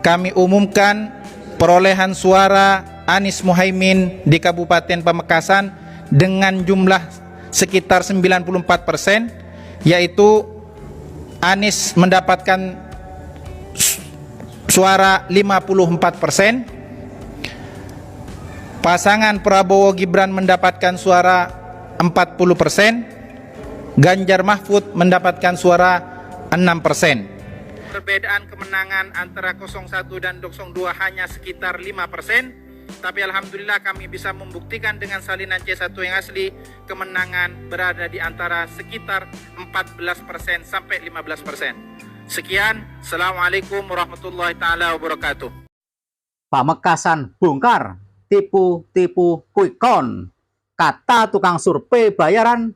kami umumkan perolehan suara Anies Muhaimin di Kabupaten Pamekasan dengan jumlah sekitar 94%, yaitu Anies mendapatkan suara 54%, pasangan Prabowo Gibran mendapatkan suara 40%, Ganjar Mahfud mendapatkan suara 6%. Perbedaan kemenangan antara 01 dan 02 hanya sekitar 5%, tapi alhamdulillah kami bisa membuktikan dengan salinan C1 yang asli kemenangan berada di antara sekitar 14% sampai 15%. Sekian, Assalamualaikum warahmatullahi taala wabarakatuh. Pamekasan bongkar tipu-tipu quick count, kata tukang survei bayaran.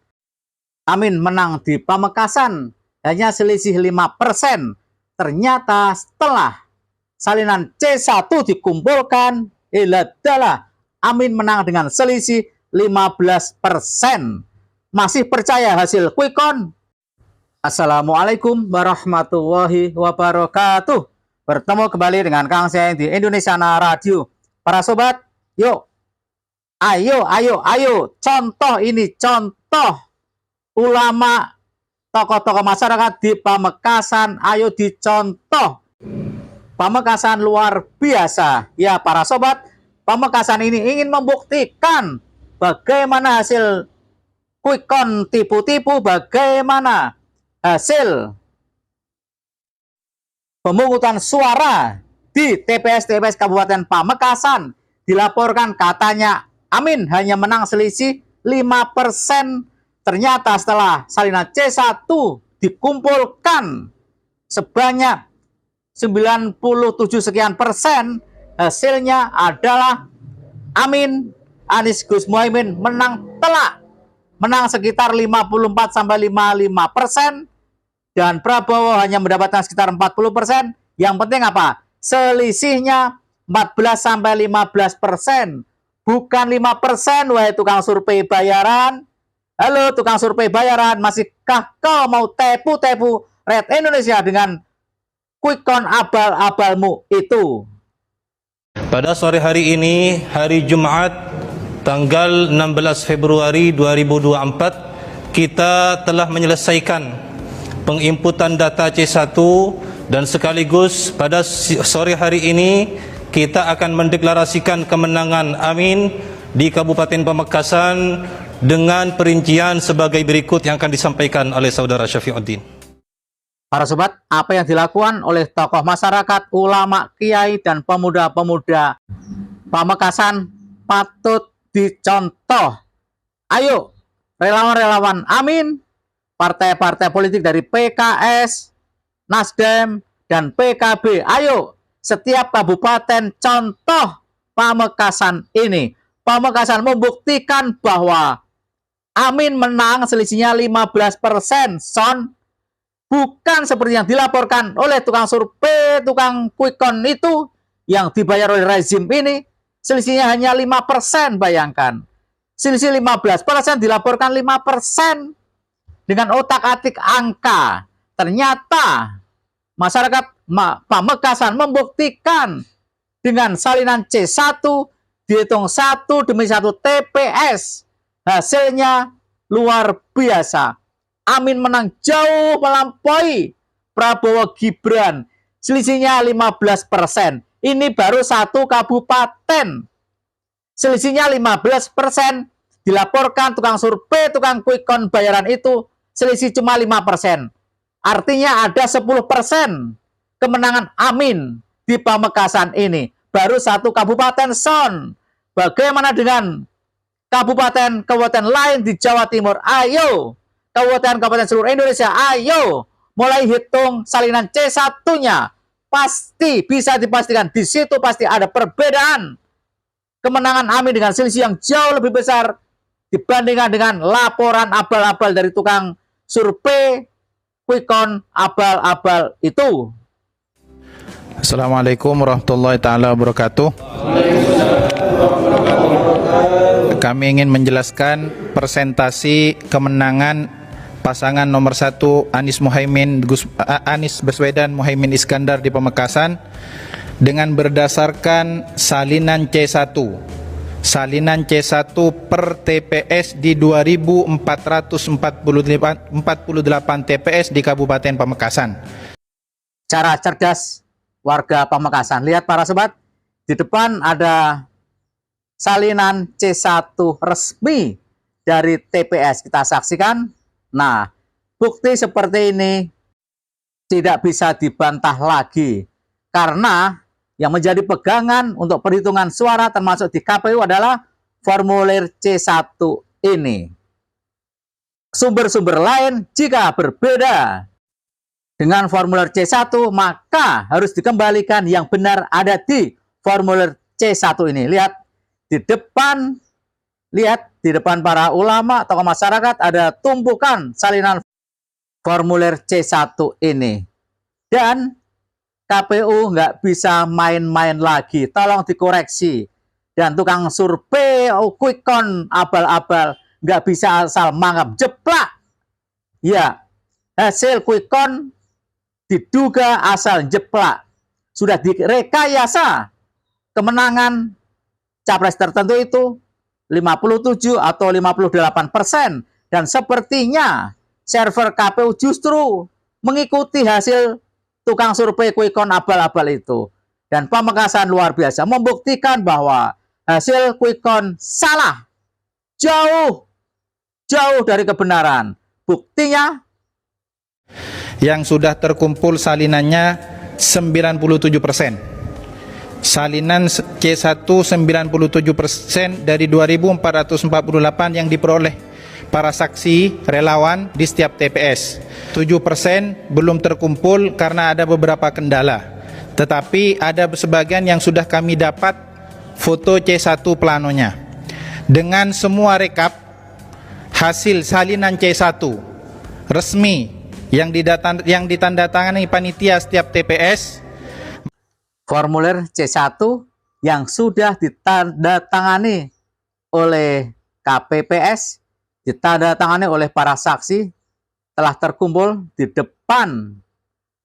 Amin menang di Pamekasan hanya selisih 5%. Ternyata setelah salinan C1 dikumpulkan, iladalah Amin menang dengan selisih 15%. Masih percaya hasil quick count? Assalamualaikum warahmatullahi wabarakatuh. Bertemu kembali dengan Kang Seng di Indonesia Radio. Para sobat, yuk, ayo, contoh ini, contoh ulama, tokoh-tokoh masyarakat di Pamekasan, ayo dicontoh. Pamekasan luar biasa. Ya para sobat, Pamekasan ini ingin membuktikan bagaimana hasil quick count tipu-tipu, bagaimana hasil pemungutan suara di TPS Kabupaten Pamekasan. Dilaporkan katanya Amin hanya menang selisih 5%. Ternyata setelah salinan C1 dikumpulkan sebanyak 97 sekian persen, hasilnya adalah Anies Gus Muhaimin menang telak, menang sekitar 54 sampai 55%, dan Prabowo hanya mendapatkan sekitar 40%. Yang penting apa? Selisihnya 14 sampai 15%, bukan 5%. Wahai tukang survei bayaran. Halo tukang survei bayaran, masihkah kau mau tepu-tepu Rakyat Indonesia dengan quick count abal-abalmu itu? Pada sore hari ini, hari Jumat, tanggal 16 Februari 2024, kita telah menyelesaikan penginputan data C1 dan sekaligus pada sore hari ini kita akan mendeklarasikan kemenangan Amin di Kabupaten Pamekasan dengan perincian sebagai berikut yang akan disampaikan oleh Saudara Syafiuddin. Para sobat, apa yang dilakukan oleh tokoh masyarakat, ulama, kiai, dan pemuda-pemuda Pamekasan patut dicontoh. Ayo, relawan-relawan Amin, partai-partai politik dari PKS, Nasdem, dan PKB, ayo, setiap kabupaten contoh Pamekasan ini. Pamekasan membuktikan bahwa Amin menang selisihnya 15%, son. Bukan seperti yang dilaporkan oleh tukang survei, tukang quick count itu yang dibayar oleh rezim ini, selisihnya hanya 5%, bayangkan. Selisih 15% dilaporkan 5%. Dengan otak-atik angka, ternyata masyarakat Pamekasan membuktikan dengan salinan C1 dihitung satu demi satu TPS. Hasilnya luar biasa. Amin menang jauh melampaui Prabowo Gibran. Selisihnya 15%. Ini baru satu kabupaten. Selisihnya 15%. Dilaporkan tukang survei, tukang quick count bayaran itu selisih cuma 5%. Artinya ada 10% kemenangan Amin di Pamekasan ini. Baru satu kabupaten, son. Bagaimana dengan kabupaten-kabupaten lain di Jawa Timur? Ayo, kabupaten-kabupaten seluruh Indonesia, ayo, mulai hitung salinan C1-nya. Pasti bisa dipastikan, di situ pasti ada perbedaan kemenangan Amin dengan selisih yang jauh lebih besar dibandingkan dengan laporan abal-abal dari tukang survei quick count abal-abal itu. Assalamualaikum warahmatullahi taala wabarakatuh. Kami ingin menjelaskan presentasi kemenangan pasangan nomor 1 Anies Baswedan Muhaimin Iskandar di Pamekasan dengan berdasarkan salinan C1. Salinan C1 per TPS di 2.448 TPS di Kabupaten Pamekasan. Cara cerdas warga Pamekasan. Lihat para sobat, di depan ada salinan C1 resmi dari TPS. Kita saksikan. Nah, bukti seperti ini tidak bisa dibantah lagi. Karena yang menjadi pegangan untuk perhitungan suara termasuk di KPU adalah formulir C1 ini. Sumber-sumber lain jika berbeda dengan formulir C1, maka harus dikembalikan yang benar ada di formulir C1 ini. Lihat di depan para ulama, tokoh masyarakat ada tumpukan salinan formulir C1 ini. Dan KPU nggak bisa main-main lagi, tolong dikoreksi. Dan tukang survei, quick count, abal-abal, nggak bisa asal mangap jeplak. Ya, hasil quick count diduga asal jeplak. Sudah direkayasa kemenangan capres tertentu itu 57 atau 58%. Dan sepertinya server KPU justru mengikuti hasil tukang survei quick count abal-abal itu. Dan Pamekasan luar biasa membuktikan bahwa hasil quick count salah. Jauh dari kebenaran. Buktinya yang sudah terkumpul salinannya 97%. Salinan C1 97% dari 2.448 yang diperoleh para saksi relawan di setiap TPS. 7% belum terkumpul karena ada beberapa kendala. Tetapi ada sebagian yang sudah kami dapat foto C1 planonya. Dengan semua rekap hasil salinan C1 resmi yang ditandatangani panitia setiap TPS, formulir C1 yang sudah ditandatangani oleh KPPS, ditandatangani oleh para saksi, telah terkumpul di depan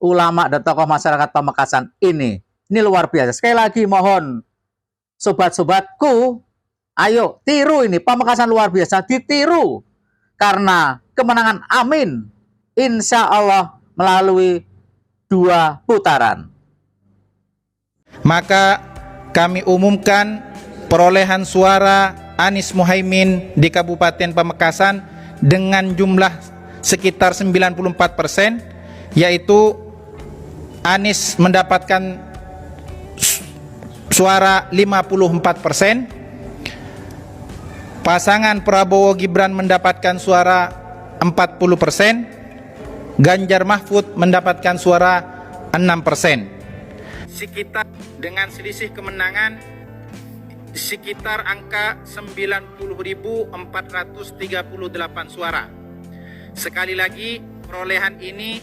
ulama dan tokoh masyarakat Pamekasan ini. Ini luar biasa. Sekali lagi mohon sobat-sobatku, ayo tiru ini. Pamekasan luar biasa, ditiru. Karena kemenangan amin, insya Allah melalui 2 putaran. Maka kami umumkan perolehan suara Anies Muhaimin di Kabupaten Pamekasan dengan jumlah sekitar 94%, yaitu Anies mendapatkan suara 54%, pasangan Prabowo Gibran mendapatkan suara 40%, Ganjar Mahfud mendapatkan suara 6%. Sekitar dengan selisih kemenangan sekitar angka 90.438 suara. Sekali lagi, perolehan ini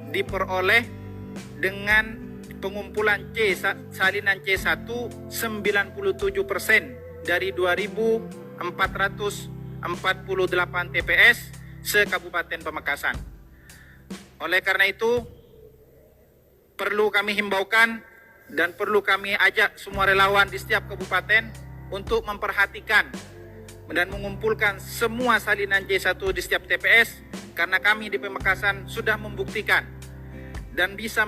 diperoleh dengan pengumpulan salinan C1 97% dari 2.448 TPS se-Kabupaten Pamekasan. Oleh karena itu, perlu kami himbaukan dan perlu kami ajak semua relawan di setiap kabupaten untuk memperhatikan dan mengumpulkan semua salinan C1 di setiap TPS, karena kami di Pamekasan sudah membuktikan dan bisa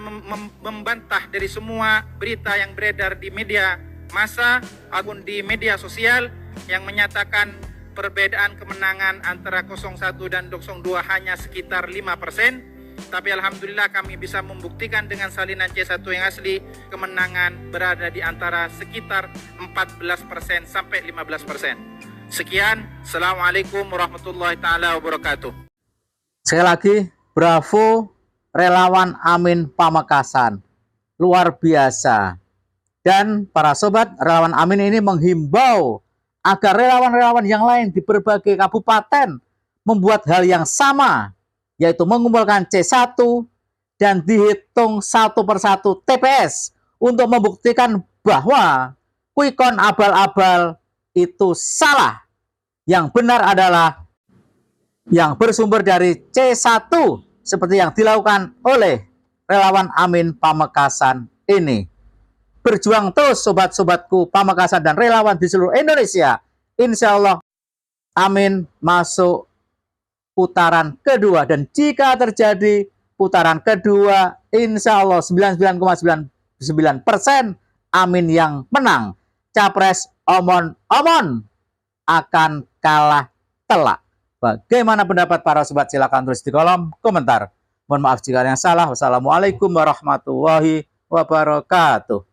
membantah dari semua berita yang beredar di media massa maupun di media sosial yang menyatakan perbedaan kemenangan antara 01 dan 02 hanya sekitar 5%. Tapi alhamdulillah kami bisa membuktikan dengan salinan C1 yang asli kemenangan berada di antara sekitar 14% sampai 15%. Sekian, Assalamualaikum warahmatullahi taala wabarakatuh. Sekali lagi, bravo relawan Amin Pamekasan. Luar biasa. Dan para sobat, relawan Amin ini menghimbau agar relawan-relawan yang lain di berbagai kabupaten membuat hal yang sama, yaitu mengumpulkan C1 dan dihitung satu persatu TPS untuk membuktikan bahwa quick count abal-abal itu salah. Yang benar adalah yang bersumber dari C1 seperti yang dilakukan oleh relawan Amin Pamekasan ini. berjuang terus sobat-sobatku Pamekasan dan relawan di seluruh Indonesia. Insya Allah, amin, masuk putaran kedua. Dan jika terjadi putaran kedua, insya Allah 99,99% amin yang menang. Capres omon-omon akan kalah telak. Bagaimana pendapat para sobat? Silakan tulis di kolom komentar. Mohon maaf jika ada yang salah. Wassalamualaikum warahmatullahi wabarakatuh.